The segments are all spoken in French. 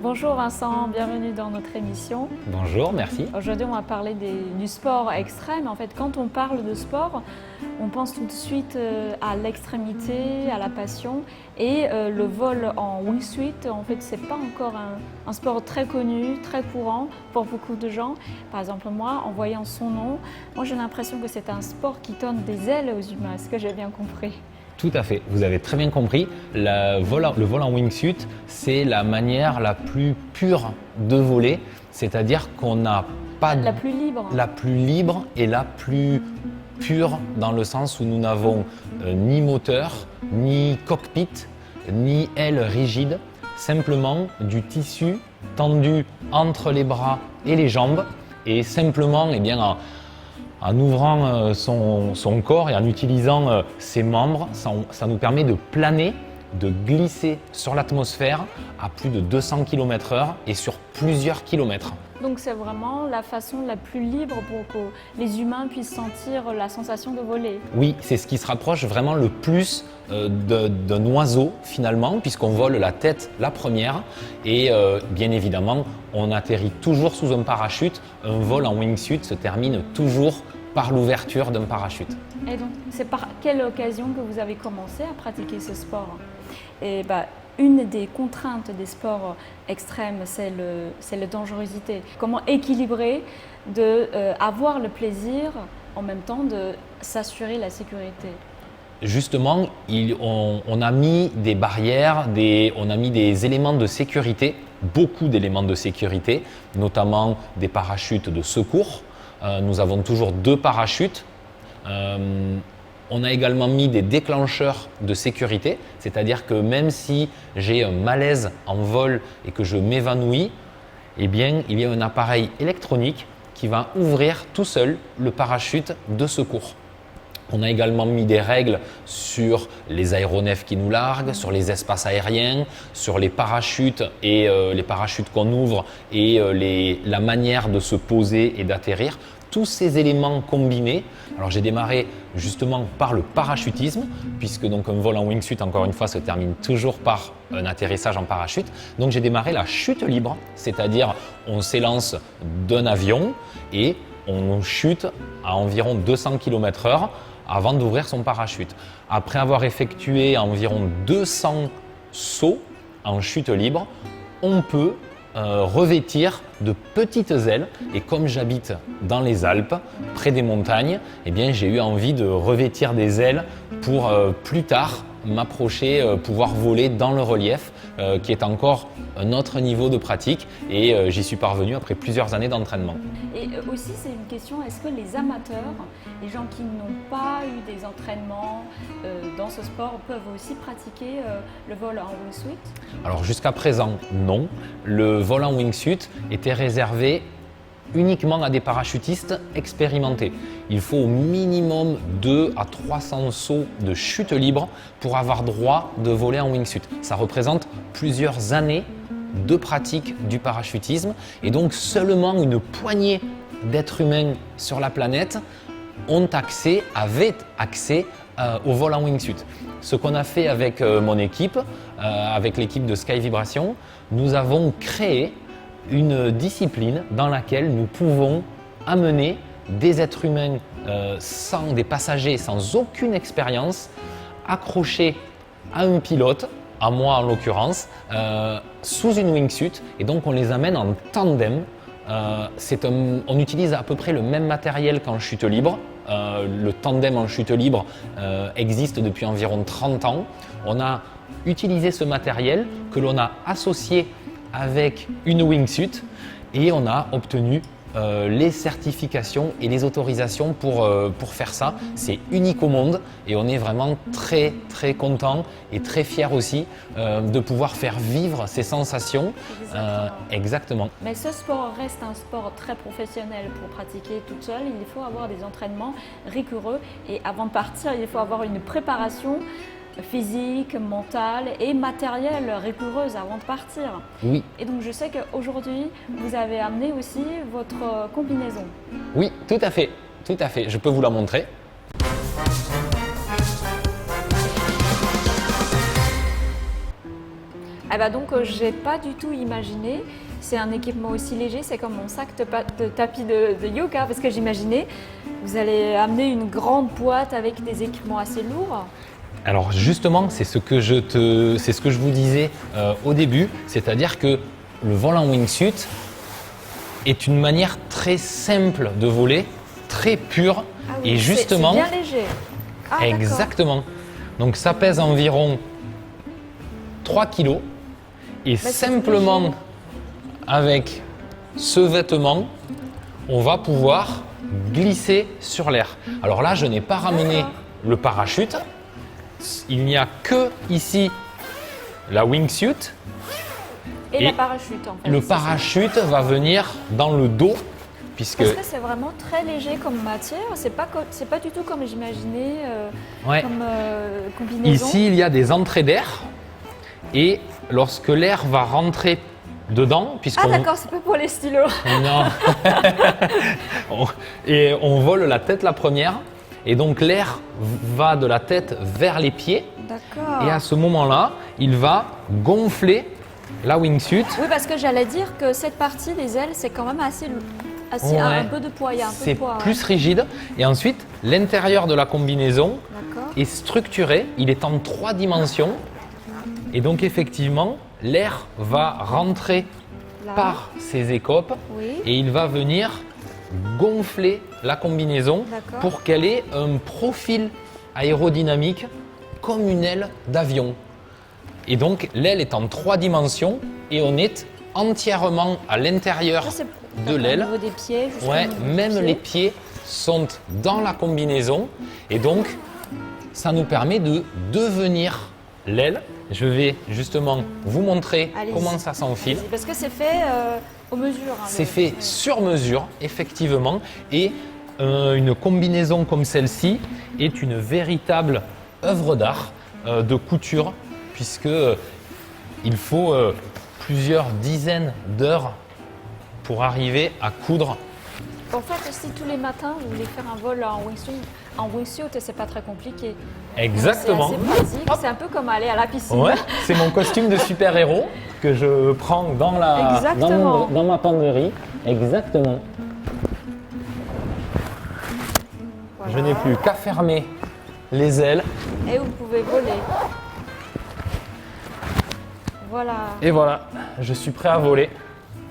Bonjour Vincent, bienvenue dans notre émission. Bonjour, merci. Aujourd'hui, on va parler du sport extrême. En fait, quand on parle de sport, on pense tout de suite à l'extrémité, à la passion. Et le vol en wingsuit, en fait, c'est pas encore un sport très connu, très courant pour beaucoup de gens. Par exemple, moi, en voyant son nom, j'ai l'impression que c'est un sport qui donne des ailes aux humains. Est-ce que j'ai bien compris ? Tout à fait, vous avez très bien compris. Le vol en wingsuit, c'est la manière la plus pure de voler, c'est-à-dire qu'on n'a pas La plus libre. la plus libre et la plus pure dans le sens où nous n'avons ni moteur, ni cockpit, ni aile rigide, simplement du tissu tendu entre les bras et les jambes et simplement en ouvrant son corps et en utilisant ses membres, ça nous permet de planer, de glisser sur l'atmosphère à plus de 200 km/h et sur plusieurs kilomètres. Donc c'est vraiment la façon la plus libre pour que les humains puissent sentir la sensation de voler. Oui, c'est ce qui se rapproche vraiment le plus d'un oiseau finalement, puisqu'on vole la tête la première et bien évidemment on atterrit toujours sous un parachute. Un vol en wingsuit se termine toujours par l'ouverture d'un parachute. Et donc c'est par quelle occasion que vous avez commencé à pratiquer ce sport ? Et une des contraintes des sports extrêmes, c'est la dangerosité. Comment équilibrer avoir le plaisir en même temps de s'assurer la sécurité ? Justement, on a mis des barrières, on a mis des éléments de sécurité, beaucoup d'éléments de sécurité, notamment des parachutes de secours. Nous avons toujours 2 parachutes. On a également mis des déclencheurs de sécurité, c'est-à-dire que même si j'ai un malaise en vol et que je m'évanouis, eh bien, il y a un appareil électronique qui va ouvrir tout seul le parachute de secours. On a également mis des règles sur les aéronefs qui nous larguent, sur les espaces aériens, sur les parachutes et les parachutes qu'on ouvre et la manière de se poser et d'atterrir. Tous ces éléments combinés. Alors j'ai démarré justement par le parachutisme, puisque donc un vol en wingsuit, encore une fois, se termine toujours par un atterrissage en parachute. Donc j'ai démarré la chute libre, c'est-à-dire on s'élance d'un avion et on chute à environ 200 km/h avant d'ouvrir son parachute. Après avoir effectué environ 200 sauts en chute libre, on peut revêtir de petites ailes et comme j'habite dans les Alpes, près des montagnes, eh bien, j'ai eu envie de revêtir des ailes pour plus tard m'approcher, pouvoir voler dans le relief qui est encore un autre niveau de pratique et j'y suis parvenu après plusieurs années d'entraînement. Et aussi c'est une question, est-ce que les amateurs, les gens qui n'ont pas eu des entraînements dans ce sport peuvent aussi pratiquer le vol en wingsuit ? Alors jusqu'à présent non, le vol en wingsuit était réservé uniquement à des parachutistes expérimentés. Il faut au minimum 2 à 300 sauts de chute libre pour avoir droit de voler en wingsuit. Ça représente plusieurs années de pratique du parachutisme et donc seulement une poignée d'êtres humains sur la planète avaient accès au vol en wingsuit. Ce qu'on a fait avec mon équipe, avec l'équipe de Sky Vibration, nous avons créé une discipline dans laquelle nous pouvons amener des êtres humains des passagers sans aucune expérience, accrochés à un pilote, à moi en l'occurrence, sous une wingsuit et donc on les amène en tandem. On utilise à peu près le même matériel qu'en chute libre. Le tandem en chute libre existe depuis environ 30 ans. On a utilisé ce matériel que l'on a associé avec une wingsuit et on a obtenu les certifications et les autorisations pour faire ça. C'est unique au monde et on est vraiment très très content et très fiers aussi de pouvoir faire vivre ces sensations. Exactement. Mais ce sport reste un sport très professionnel pour pratiquer toute seule. Il faut avoir des entraînements rigoureux et avant de partir, il faut avoir une préparation physique, mentale et matérielle rigoureuse avant de partir. Oui. Et donc je sais qu'aujourd'hui, vous avez amené aussi votre combinaison. Oui, tout à fait. Tout à fait. Je peux vous la montrer. Ah bah donc, j'ai pas du tout imaginé. C'est un équipement aussi léger, c'est comme mon sac de tapis de yoga, parce que j'imaginais, vous allez amener une grande boîte avec des équipements assez lourds. Alors justement, c'est ce que je vous disais au début, c'est-à-dire que le vol en wingsuit est une manière très simple de voler, très pure, Ah oui, et justement, c'est bien léger. Ah, d'accord. exactement. Donc ça pèse environ 3 kg et c'est simplement léger. avec ce vêtement, on va pouvoir glisser sur l'air. Alors là, je n'ai pas ramené le parachute. Il n'y a que ici la wingsuit. Et la parachute en fait. Le c'est ça. parachute va venir dans le dos puisque Parce que c'est vraiment très léger comme matière, c'est pas du tout comme j'imaginais, ouais, comme combinaison. ici il y a des entrées d'air et lorsque l'air va rentrer dedans, Ah puisqu'on d'accord, c'est pas pour les stylos. non. Et on vole la tête la première et donc l'air va de la tête vers les pieds D'accord. et à ce moment-là, il va gonfler la wingsuit. Oui, parce que j'allais dire que cette partie des ailes, c'est quand même assez Ouais. un peu de poids, il y a un peu C'est de poids. plus rigide et ensuite l'intérieur de la combinaison D'accord. est structuré, il est en 3 dimensions et donc effectivement l'air va rentrer Là. par ces écopes Oui. et il va venir gonfler la combinaison D'accord. pour qu'elle ait un profil aérodynamique comme une aile d'avion. Et donc l'aile est en 3 dimensions et on est entièrement à l'intérieur Ça, c'est de l'aile. Au niveau des pieds, juste Ouais, au niveau des même pieds. les pieds sont dans la combinaison et donc ça nous permet de devenir l'aile. Je vais justement vous montrer Allez-y. comment ça s'enfile. Parce que c'est fait aux mesures. Hein, C'est fait sur mesure, effectivement, et une combinaison comme celle-ci est une véritable œuvre d'art de couture, puisque il faut plusieurs dizaines d'heures pour arriver à coudre. En fait, si tous les matins vous voulez faire un vol en wingsuit, c'est pas très compliqué. Exactement. C'est assez pratique. C'est un peu comme aller à la piscine. Ouais, c'est mon costume de super-héros que je prends dans Exactement. dans ma penderie. Exactement. Voilà. Je n'ai plus qu'à fermer les ailes. Et vous pouvez voler. Voilà. Et voilà, je suis prêt à voler.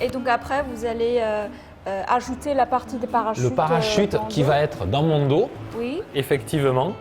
Et donc après, vous allez ajouter la partie des parachutes. Le parachute dans le qui dos. va être dans mon dos, Oui. effectivement.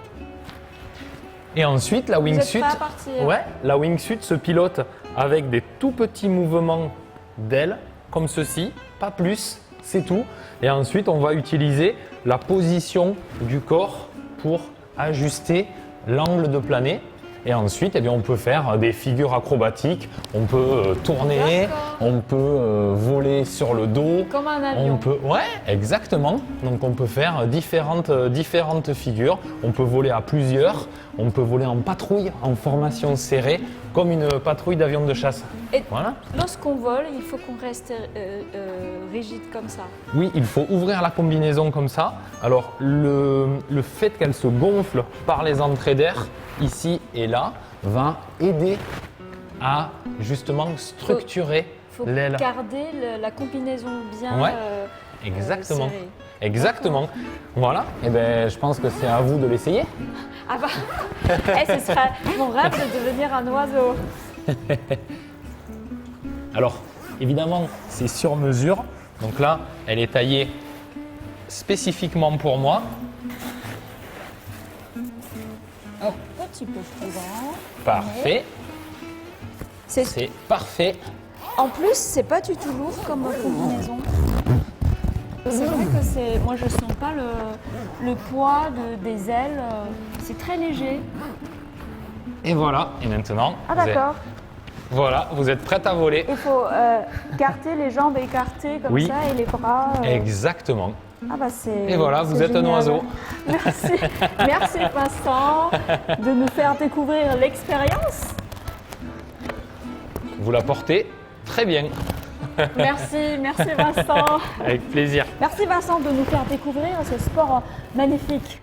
Et ensuite, la Vous êtes wingsuit, prêt à partir. ouais, la wingsuit se pilote avec des tout petits mouvements d'ailes, comme ceci, pas plus, c'est tout. Et ensuite, on va utiliser la position du corps pour ajuster l'angle de planer. Et ensuite, eh bien, on peut faire des figures acrobatiques, on peut tourner, D'accord. on peut voler sur le dos. Comme un avion. On peut, ouais, exactement. Donc on peut faire différentes figures. On peut voler à plusieurs. On peut voler en patrouille, en formation serrée, comme une patrouille d'avion de chasse. Et Voilà. lorsqu'on vole, il faut qu'on reste rigide comme ça. Oui, il faut ouvrir la combinaison comme ça. Alors le fait qu'elle se gonfle par les entrées d'air, ici et là, va aider à justement structurer Il faut l'aile. garder la combinaison bien Ouais, Exactement. serrée. Exactement. Voilà. Et ben, je pense que c'est à vous de l'essayer. Ah bah, ce serait mon rêve de devenir un oiseau. Alors, évidemment, c'est sur mesure. Donc là, elle est taillée spécifiquement pour moi. Un petit peu plus grand. Parfait. C'est parfait. En plus, c'est pas du tout lourd comme combinaison. C'est vrai que moi je sens pas le poids des ailes. C'est très léger. Et voilà. Et maintenant, Ah d'accord. Voilà, vous êtes prête à voler. Il faut garder les jambes écartées comme Oui. ça et les bras. Exactement. Ah bah c'est. Et voilà, vous c'est êtes un génial. oiseau. Merci, merci Vincent de nous faire découvrir l'expérience. Vous la portez très bien. Merci Vincent. Avec plaisir. Merci Vincent de nous faire découvrir ce sport magnifique.